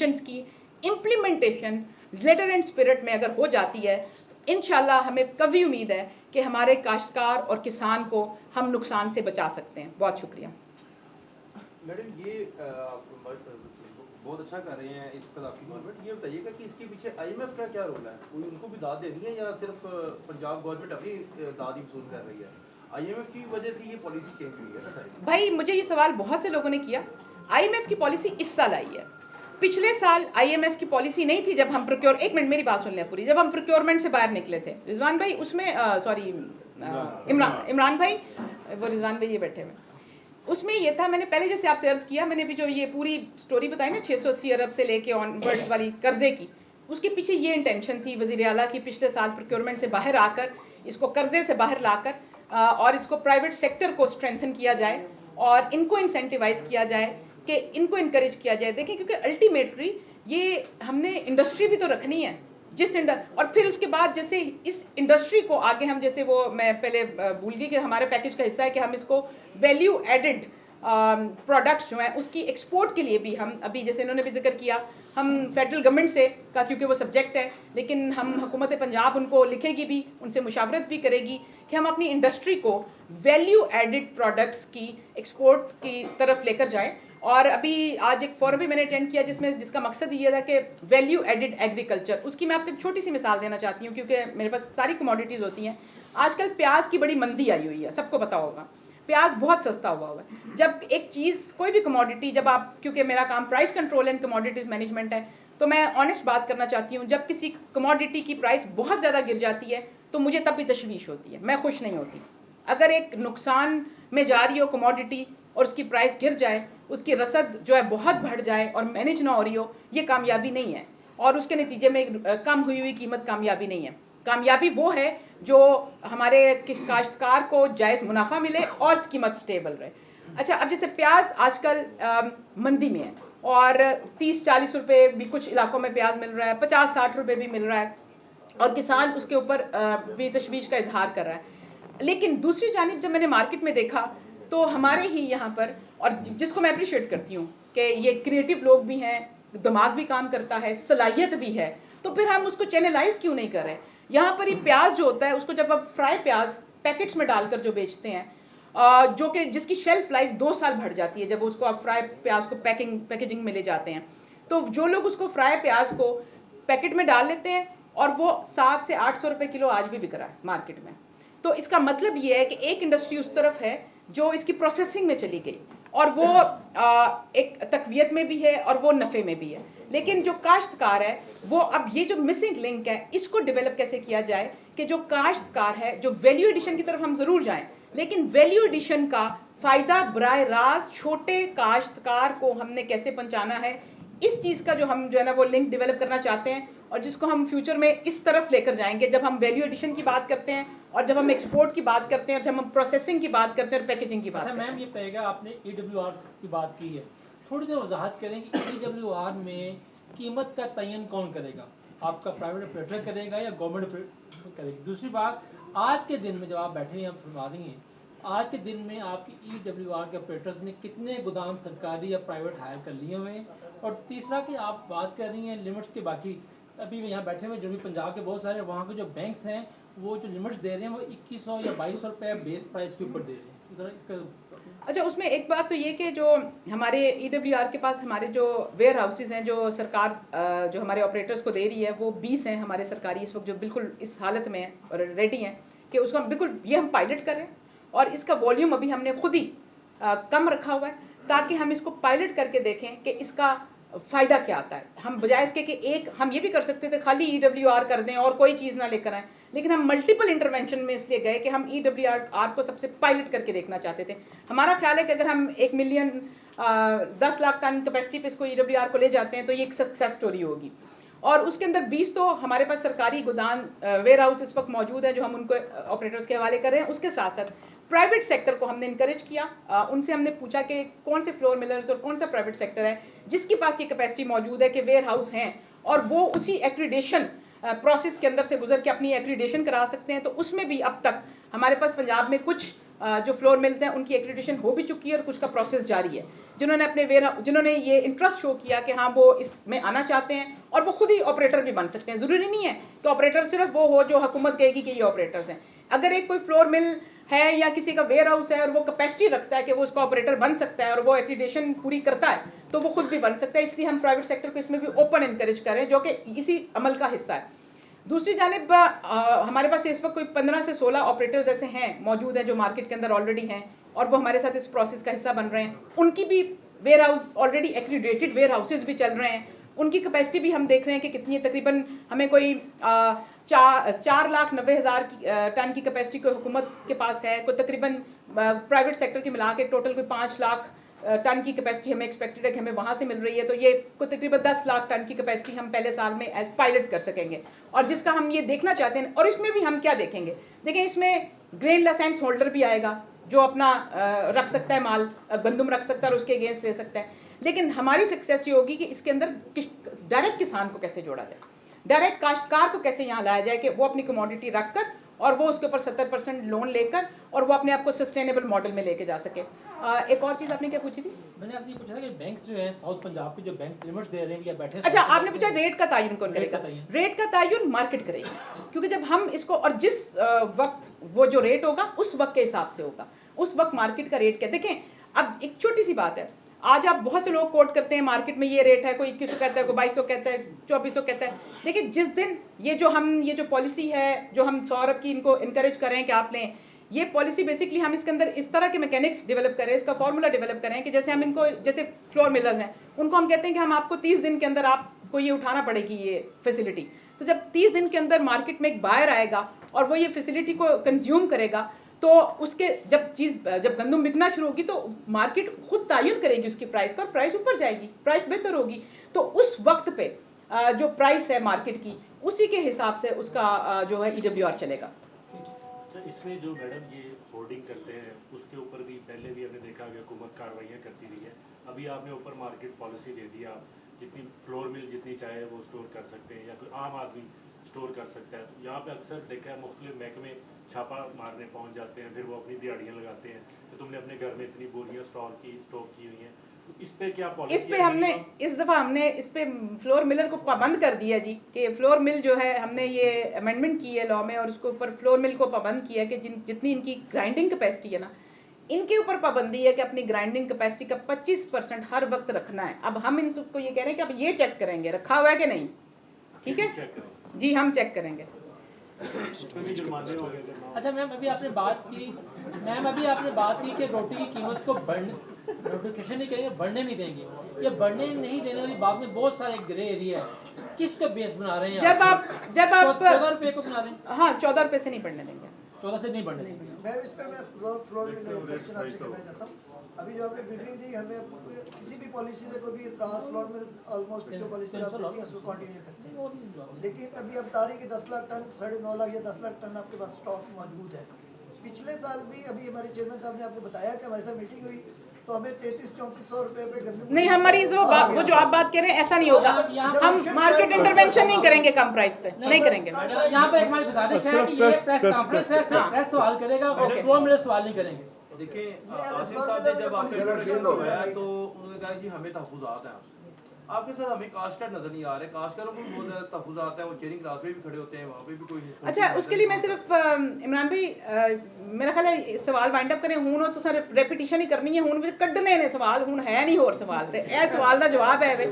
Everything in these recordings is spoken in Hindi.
की इम्प्लीमेंटेशन लेटर एंड स्पिरिट में अगर हो जाती है तो इंशाल्लाह हमें कभी उम्मीद है कि हमारे काश्तकार और किसान को हम नुकसान से बचा सकते हैं। बहुत शुक्रिया। मैडम ये आप बहुत अच्छा कर रहे हैं इस पर आपकी गवर्नमेंट, ये बताइएगा कि इसके पीछे आईएमएफ का क्या रोल है? कोई उनको भी दाद देनी है या सिर्फ पंजाब गवर्नमेंट अपनी दाद ही वसूल कर रही है? आईएमएफ की वजह से ये पॉलिसी चेंज हुई है बताइए। भाई मुझे ये सवाल बहुत से लोगों ने किया। आईएमएफ की पॉलिसी इस साल आई है, पिछले साल आईएमएफ की पॉलिसी नहीं थी। जब हम एक मिनट मेरी बात सुन लें पूरी। जब हम प्रोक्योरमेंट से बाहर निकले थे रिजवान भाई, उसमें सॉरी इमरान भाई, वो रिजवान भाई ये बैठे हुए, उसमें ये था, मैंने पहले जैसे आपसे अर्ज किया, मैंने भी जो ये पूरी स्टोरी बताई ना 680 अरब से लेके ऑनवर्ड्स वाली कर्जे की, उसके पीछे ये इंटेंशन थी वज़ीर आला की पिछले साल प्रोक्योरमेंट से बाहर आकर इसको कर्जे से बाहर लाकर और इसको प्राइवेट सेक्टर को स्ट्रेंथन किया जाए और इनको इंसेंटिवाइज किया जाए, कि इनको इनकरेज किया जाए। देखें क्योंकि अल्टीमेटली ये हमने इंडस्ट्री भी तो रखनी है, और फिर उसके बाद जैसे इस इंडस्ट्री को आगे हम, जैसे वो मैं पहले भूल गई कि हमारे पैकेज का हिस्सा है कि हम इसको वैल्यू एडिड प्रोडक्ट्स जो हैं उसकी एक्सपोर्ट के लिए भी हम अभी, जैसे इन्होंने भी जिक्र किया, हम फेडरल गवर्नमेंट से का, क्योंकि वो सब्जेक्ट है, लेकिन हम हुकूमत पंजाब उनको लिखेगी भी, उनसे मुशावरत भी करेगी कि हम अपनी इंडस्ट्री को वैल्यू एडिड प्रोडक्ट्स की एक्सपोर्ट की तरफ लेकर जाएं। और अभी आज एक फोरम भी मैंने अटेंड किया जिसका मकसद ये था कि वैल्यू एडिड एग्रीकल्चर। उसकी मैं आपको एक छोटी सी मिसाल देना चाहती हूँ, क्योंकि मेरे पास सारी कमोडिटीज़ होती हैं। आजकल प्याज की बड़ी मंदी आई हुई है, सबको पता होगा, प्याज बहुत सस्ता हुआ है। जब एक चीज़, कोई भी कमोडिटी, जब आप, क्योंकि मेरा काम price control and commodities management है, तो मैं ऑनेस्ट बात करना चाहती हूँ, जब किसी कमोडिटी की प्राइस बहुत ज़्यादा गिर जाती है तो मुझे तब भी तशवीश होती है, मैं खुश नहीं होती। अगर एक नुकसान में जा रही हो कमोडिटी और उसकी प्राइस गिर जाए, उसकी रसद जो है बहुत बढ़ जाए और मैनेज ना हो रही हो, ये कामयाबी नहीं है। और उसके नतीजे में कम हुई कीमत कामयाबी नहीं है। कामयाबी वो है जो हमारे काश्तकार को जायज़ मुनाफा मिले और कीमत स्टेबल रहे। अच्छा, अब जैसे प्याज आजकल मंदी में है और 30-40 रुपये भी कुछ इलाकों में प्याज मिल रहा है, 50-60 रुपये भी मिल रहा है, और किसान उसके ऊपर भी तशवीश का इजहार कर रहा है। लेकिन दूसरी जानिब जब मैंने मार्केट में देखा तो हमारे ही यहाँ पर, और जिसको मैं अप्रिशिएट करती हूँ कि ये क्रिएटिव लोग भी हैं, दिमाग भी काम करता है, सलाहियत भी है, तो फिर हम उसको चैनलाइज क्यों नहीं कर रहे। यहाँ पर ये प्याज जो होता है उसको जब आप फ्राई प्याज पैकेट्स में डालकर जो बेचते हैं, जो कि जिसकी शेल्फ लाइफ 2 साल बढ़ जाती है जब उसको आप फ्राई प्याज को पैकेजिंग में ले जाते हैं, तो जो लोग उसको फ्राई प्याज को पैकेट में डाल लेते हैं और वो 700 से 800 रुपये किलो आज भी बिक रहा है मार्केट में। तो इसका मतलब ये है कि एक इंडस्ट्री उस तरफ है जो इसकी प्रोसेसिंग में चली गई और वो एक तकवीयत में भी है और वो नफ़े में भी है। लेकिन जो काश्तकार है वो, अब ये जो मिसिंग लिंक है, इसको डेवलप कैसे किया जाए कि जो काश्तकार है, जो वैल्यू एडिशन की तरफ हम ज़रूर जाएं, लेकिन वैल्यू एडिशन का फ़ायदा बराह रास्त छोटे काश्तकार को हमने कैसे पहुँचाना है, इस चीज़ का जो हम जो है ना वो लिंक डेवलप करना चाहते हैं, और जिसको हम फ्यूचर में इस तरफ लेकर जाएंगे जब हम वैल्यू एडिशन की बात करते हैं और जब हम एक्सपोर्ट की बात करते हैं और जब हम प्रोसेसिंग की बात करते हैं और पैकेजिंग की बात करते हैं। मैम ये कहेगा, आपने EWR की बात की है, थोड़ी सी वजाहत करें कि EWR में कीमत का तयन कौन करेगा? आपका प्राइवेट ऑपरेटर करेगा या गवर्नमेंट ऑपरेटर करेगी? दूसरी बात, आज के दिन में जब आप बैठे हैं फरमा रही हैं, आज के दिन में आपकी EWR के ऑपरेटर्स ने कितने गोदाम सरकारी या प्राइवेट हायर कर लिए हुए हैं? और तीसरा कि आप बात कर रही हैं लिमिट्स के, बाकी अभी यहाँ बैठे हुए जो भी पंजाब के बहुत सारे वहाँ के जो बैंक्स हैं वो जो लिमिट्स दे रहे हैं वो 2100 या 2200 रुपये बेस प्राइस के ऊपर दे रहे हैं, इसका। अच्छा, उसमें एक बात तो ये कि जो हमारे EWR के पास हमारे जो वेयर हाउसेज हैं जो सरकार जो हमारे ऑपरेटर्स को दे रही है वो 20 हैं हमारे सरकारी इस वक्त, जो बिल्कुल इस हालत में हैं और रेडी हैं कि उसको हम बिल्कुल ये हम पायलट करें, और इसका वॉल्यूम अभी हमने खुद ही कम रखा हुआ है ताकि हम इसको पायलट करके देखें कि इसका फ़ायदा क्या आता है। हम बजाय इसके कि एक, हम ये भी कर सकते थे खाली EWR कर दें और कोई चीज़ ना लेकर आएँ, लेकिन हम मल्टीपल इंटरवेंशन में इसलिए गए कि हम EWR को सबसे पायलट करके देखना चाहते थे। हमारा ख्याल है कि अगर हम 1 मिलियन 10 लाख टन कैपेसिटी पे इसको EWR को ले जाते हैं तो ये एक सक्सेस स्टोरी होगी। और उसके अंदर 20 तो हमारे पास सरकारी गोदाम वेयर हाउस इस वक्त मौजूद है जो हम उनको ऑपरेटर्स के हवाले कर रहे हैं। उसके साथ साथ प्राइवेट सेक्टर को हमने इनकरेज किया, उनसे हमने पूछा कि कौन से फ्लोर मिलर्स और कौन सा प्राइवेट सेक्टर है जिसके पास ये कैपेसिटी मौजूद है कि वेयर हाउस हैं और वो उसी एक्रीडेशन प्रोसेस के अंदर से गुजर के अपनी एक्रीडेशन करा सकते हैं। तो उसमें भी अब तक हमारे पास पंजाब में कुछ जो फ्लोर मिल्स हैं उनकी एक्रीडेशन हो भी चुकी है और कुछ का प्रोसेस जारी है। जिन्होंने ये इंटरेस्ट शो किया कि हाँ वो इसमें आना चाहते हैं, और वो खुद ही ऑपरेटर भी बन सकते हैं। ज़रूरी नहीं है कि ऑपरेटर सिर्फ वो हो जो हुकूमत कहेगी कि ये ऑपरेटर्स हैं। अगर एक कोई फ्लोर मिल है या किसी का वेयर हाउस है और वो कैपेसिटी रखता है कि वो उसका ऑपरेटर बन सकता है और वो एक्रीडेशन पूरी करता है, तो वो खुद भी बन सकता है। इसलिए हम प्राइवेट सेक्टर को इसमें भी ओपन इनकरेज करें, जो कि इसी अमल का हिस्सा है। दूसरी जानिब हमारे पास इस वक्त कोई 15 से 16 ऑपरेटर्स ऐसे हैं मौजूद हैं जो मार्केट के अंदर ऑलरेडी हैं और वो हमारे साथ इस प्रोसेस का हिस्सा बन रहे हैं। उनकी भी warehouse already accredited warehouses भी चल रहे हैं, उनकी कैपेसिटी भी हम देख रहे हैं कि कितनी है। तकरीबन हमें कोई 4,90,000 टन की कैपेसिटी कोई हुकूमत के पास है, कोई तकरीबन प्राइवेट सेक्टर की मिला के टोटल कोई 5 लाख टन की कैपेसिटी हमें एक्सपेक्टेड है कि हमें वहाँ से मिल रही है। तो ये कोई तकरीबन 10 लाख टन की कैपेसिटी हम पहले साल में एज पायलट कर सकेंगे, और जिसका हम ये देखना चाहते हैं। और इसमें भी हम क्या देखेंगे, देखें इसमें ग्रेन लाइसेंस होल्डर भी आएगा जो अपना रख सकता है माल, गंदम रख सकता है और उसके अगेंस्ट ले सकता है। लेकिन हमारी सक्सेस ये होगी कि इसके अंदर डायरेक्ट किसान को कैसे जोड़ा जाए, डायरेक्ट काश्तकार को कैसे यहाँ लाया जाए कि वो अपनी कमोडिटी रख कर और वो उसके ऊपर 70% लोन लेकर और वो अपने आप को सस्टेनेबल मॉडल में लेके जा सके। एक और चीज़ आपने क्या पूछी थी? मैंने आपसे पूछा था कि बैंक्स जो है साउथ पंजाब के जो बैंक लिमिट्स दे रहे हैं या बैठे, अच्छा आपने पूछा रेट का तयन कौन करेगा? रेट का तयन मार्केट करेगी, क्योंकि जब हम इसको और जिस वक्त वो जो रेट होगा उस वक्त के हिसाब से होगा, उस वक्त मार्केट का रेट क्या। देखें अब एक छोटी सी बात है, आज आप बहुत से लोग कोट करते हैं मार्केट में ये रेट है, कोई 2100 कहता है, कोई 2200 कहता है, 2400 कहता है। देखिए जिस दिन ये जो पॉलिसी है जो हम सौरभ की इनको इनकरेज कर रहे हैं कि आप लें, ये पॉलिसी बेसिकली हम इसके अंदर इस तरह के मैकेनिक्स डेवलप करें, इसका फॉर्मूला डेवलप करें कि जैसे हम इनको, जैसे फ्लोर मिलर्स हैं उनको हम कहते हैं कि हम आपको 30 दिन के अंदर आपको ये उठाना पड़ेगी ये फैसिलिटी। तो जब 30 दिन के अंदर मार्केट में एक बायर आएगा और वो ये फैसिलिटी को कंज्यूम करेगा, तो उसके जब गंदम बिकना शुरू होगी तो मार्केट खुद तयन करेगी उसकी प्राइस का, और प्राइस ऊपर जाएगी, प्राइस बेहतर होगी। तो उस वक्त पे जो प्राइस है मार्केट की, उसी के हिसाब से उसका जो है EWR चलेगा। इसमें जो मैडम ये होर्डिंग करते हैं उसके ऊपर भी पहले भी हमने देखा कि हुकूमत कार्रवाइयाँ करती रही है। अभी आपने ऊपर मार्केट पॉलिसी दे दिया, जितनी फ्लोर मिल जितनी चाहे वो स्टोर कर सकते हैं या कोई आम आदमी स्टोर कर सकता है। यहाँ पे अक्सर देखा है मुख्तलिफ महकमे छापा मारने पहुँच जाते हैं, फिर वो अपनी दिहाड़ियाँ लगाते हैं कि तुमने अपने घर में इतनी बोरियाँ स्टॉक की हुई हैं। इस पे क्या पॉलिसी? इस पे हमने इस दफ़ा हमने इस पे फ्लोर मिलर को पाबंद कर दिया जी, कि फ्लोर मिल जो है हमने ये अमेंडमेंट की है लॉ में, और उसके ऊपर फ्लोर मिल को पाबंद किया कि जितनी इनकी ग्राइंडिंग कैपेसिटी है ना, इनके ऊपर पाबंदी है कि अपनी ग्राइंडिंग कैपेसिटी का 25% हर वक्त रखना है। अब हम इन सबको ये कह रहे हैं कि अब ये चेक करेंगे रखा हुआ है कि नहीं, ठीक है जी, हम चेक करेंगे। अच्छा मैम अभी आपने बात की कि रोटी की कीमत को नोटिफिकेशन नहीं करेंगे, बढ़ने नहीं देंगे। ये बढ़ने नहीं देने वाली बात में बहुत सारे ग्रे एरिया है, किसको बेस बना रहे हैं? जब आप 14 रुपए को बना रहे हैं। हाँ 14 रुपए से नहीं बढ़ने देंगे, 14 से नहीं बढ़ने देंगे। मैं इस पे मैं फ्लोर में क्वेश्चन आपसे करना चाहता हूँ। अभी जो आपने ब्रीफिंग दी, हमें किसी भी पॉलिसी से कोई भी फ्लोर में ऑलमोस्ट जो पॉलिसी आप देती हैं उसको कंटिन्यू करते हैं। लेकिन अभी अब तारीख के 10 लाख टन 9.5 लाख या 10 लाख टन आपके पास स्टॉक मौजूद है। पिछले साल भी अभी हमारे चेयरमैन साहब ने आपको बताया कि हमारे साथ मीटिंग हुई तो हमें 33-3400 रुपए पे गंदम नहीं, हमारी वो जो आप बात कह रहे हैं ऐसा नहीं होगा। हम मार्केट इंटरवेंशन नहीं करेंगे कम प्राइस पे, नहीं करेंगे। यहाँ पे एक हमारी गुजारिश है कि ये प्रेस कॉन्फ्रेंस है, प्रेस सवाल करेगा, फ्लोर मिलर सवाल नहीं करेंगे। देखें आसिफ साहब ने जब आपके बताया तो उन्होंने कहा जी हमें तहफुज़ात हैं आपके साथ, हमें काश्तकार नजर नहीं आ रहे। काश्तकारों को बहुत ज़्यादा तहफुज़ात हैं, वो चेयरिंग क्लास में भी खड़े होते हैं, वहाँ पे भी कोई। अच्छा उसके लिए मैं सिर्फ इमरान भाई मेरा ख्याल है सवाल वाइंड अप करें हूँ तो सर रेपिटिशन ही करनी है, हूँ कड्डने ने सवाल हूँ है नहीं और सवाल थे ए सवाल का जवाब है वे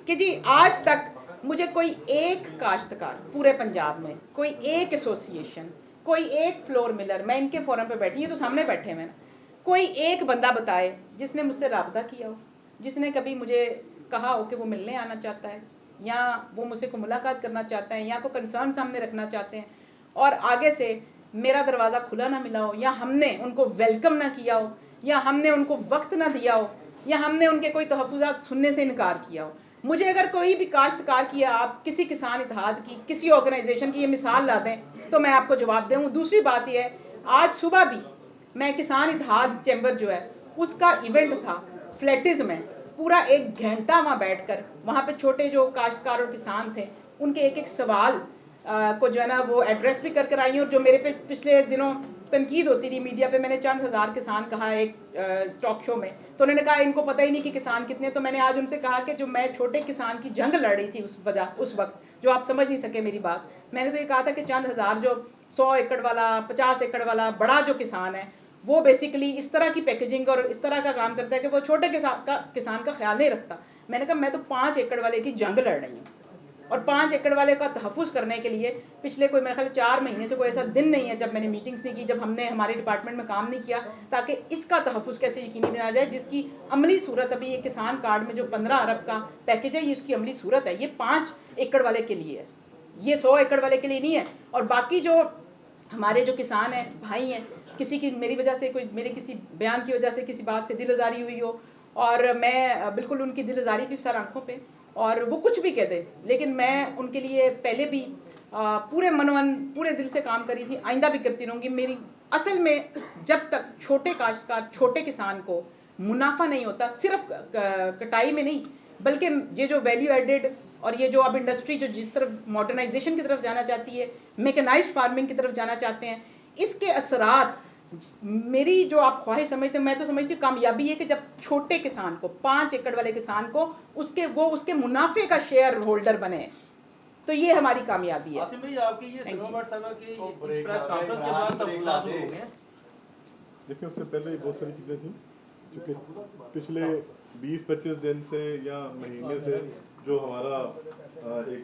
कि जी आज तक मुझे कोई एक काश्तकार पूरे पंजाब में, कोई एक एसोसिएशन, कोई एक फ्लोर मिलर, मैं इनके फोरम पे बैठी हूँ तो सामने बैठे मैंने, कोई एक बंदा बताए जिसने मुझसे रब्ता किया हो, जिसने कभी मुझे कहा हो कि वो मिलने आना चाहता है या वो मुझसे को मुलाकात करना चाहता है या कोई कंसर्न सामने रखना चाहते हैं और आगे से मेरा दरवाज़ा खुला ना मिला हो, या हमने उनको वेलकम ना किया हो, या हमने उनको वक्त ना दिया हो, या हमने उनके कोई तहफ़्फ़ुज़ात सुनने से इनकार किया हो। मुझे अगर कोई भी काश्तकार की, आप किसी किसान इत्तेहाद की, किसी ऑर्गेनाइजेशन की ये मिसाल ला दें तो मैं आपको जवाब दूँ। दूसरी बात यह है, आज सुबह भी मैं किसान इत्तेहाद चैम्बर जो है उसका इवेंट था फ्लैटिज़ में, पूरा 1 घंटा वहाँ बैठकर वहाँ पे छोटे जो काश्तकार और किसान थे उनके एक एक सवाल को जो है ना वो एड्रेस भी कर आई हूँ, और जो मेरे पे पिछले दिनों तनकीद होती रही मीडिया पे, मैंने चंद हज़ार किसान कहा एक टॉक शो में, तो उन्होंने कहा इनको पता ही नहीं कि किसान कितने। तो मैंने आज उनसे कहा कि जो मैं छोटे किसान की जंग लड़ रही थी उस वक्त, जो आप समझ नहीं सके मेरी बात, मैंने तो ये कहा था कि चंद हज़ार जो 100 एकड़ वाला 50 एकड़ वाला बड़ा जो किसान है, वो बेसिकली इस तरह की पैकेजिंग और इस तरह का काम करता है कि वो छोटे किसान का ख्याल नहीं रखता। मैंने कहा मैं तो 5 एकड़ वाले की जंग लड़ रही हूँ, और 5 एकड़ वाले का तहफ़्फ़ुज़ करने के लिए पिछले कोई मेरे ख्याल 4 महीने से कोई ऐसा दिन नहीं है जब मैंने मीटिंग्स नहीं की, जब हमने हमारे डिपार्टमेंट में काम नहीं किया ताकि इसका तहफ़्फ़ुज़ कैसे यकीनी बनाया जाए, जिसकी अमली सूरत अभी ये किसान कार्ड में जो 15 अरब का पैकेज है, ये उसकी अमली सूरत है। ये 5 एकड़ वाले के लिए है, ये 100 एकड़ वाले के लिए नहीं है। और बाकी जो हमारे जो किसान हैं, भाई हैं, किसी की मेरी वजह से, कोई मेरे किसी बयान की वजह से किसी बात से दिल आज़ारी हुई हो, और मैं बिल्कुल उनकी दिल आज़ारी की सर आँखों पे, और वो कुछ भी कह दे, लेकिन मैं उनके लिए पहले भी पूरे मनवन पूरे दिल से काम करी थी, आइंदा भी करती रहूँगी। मेरी असल में जब तक छोटे काश्तकार, छोटे किसान को मुनाफा नहीं होता, सिर्फ कटाई में नहीं, बल्कि ये जो वैल्यू एडेड और ये जो अब इंडस्ट्री जो जिस तरफ मॉडर्नाइजेशन की तरफ जाना चाहती है, मैकेनाइज्ड फार्मिंग की तरफ जाना चाहते हैं, इसके असरात मेरी जो आप ख्वाहिश समझते हैं, मैं तो समझती हूँ कामयाबी है कि जब छोटे किसान को, 5 एकड़ वाले किसान को उसके मुनाफे का शेयर होल्डर बने, तो ये हमारी कामयाबी है। आसिम भाई, आपकी ये सिनेमा साहब की इस प्रेस कॉन्फ्रेंस के बाद तफसीलात हो गए हैं। देखिए, उससे पहले बहुत सारी चीज़ें थी, क्योंकि पिछले 20-25 दिन से या महीने से जो हमारा एक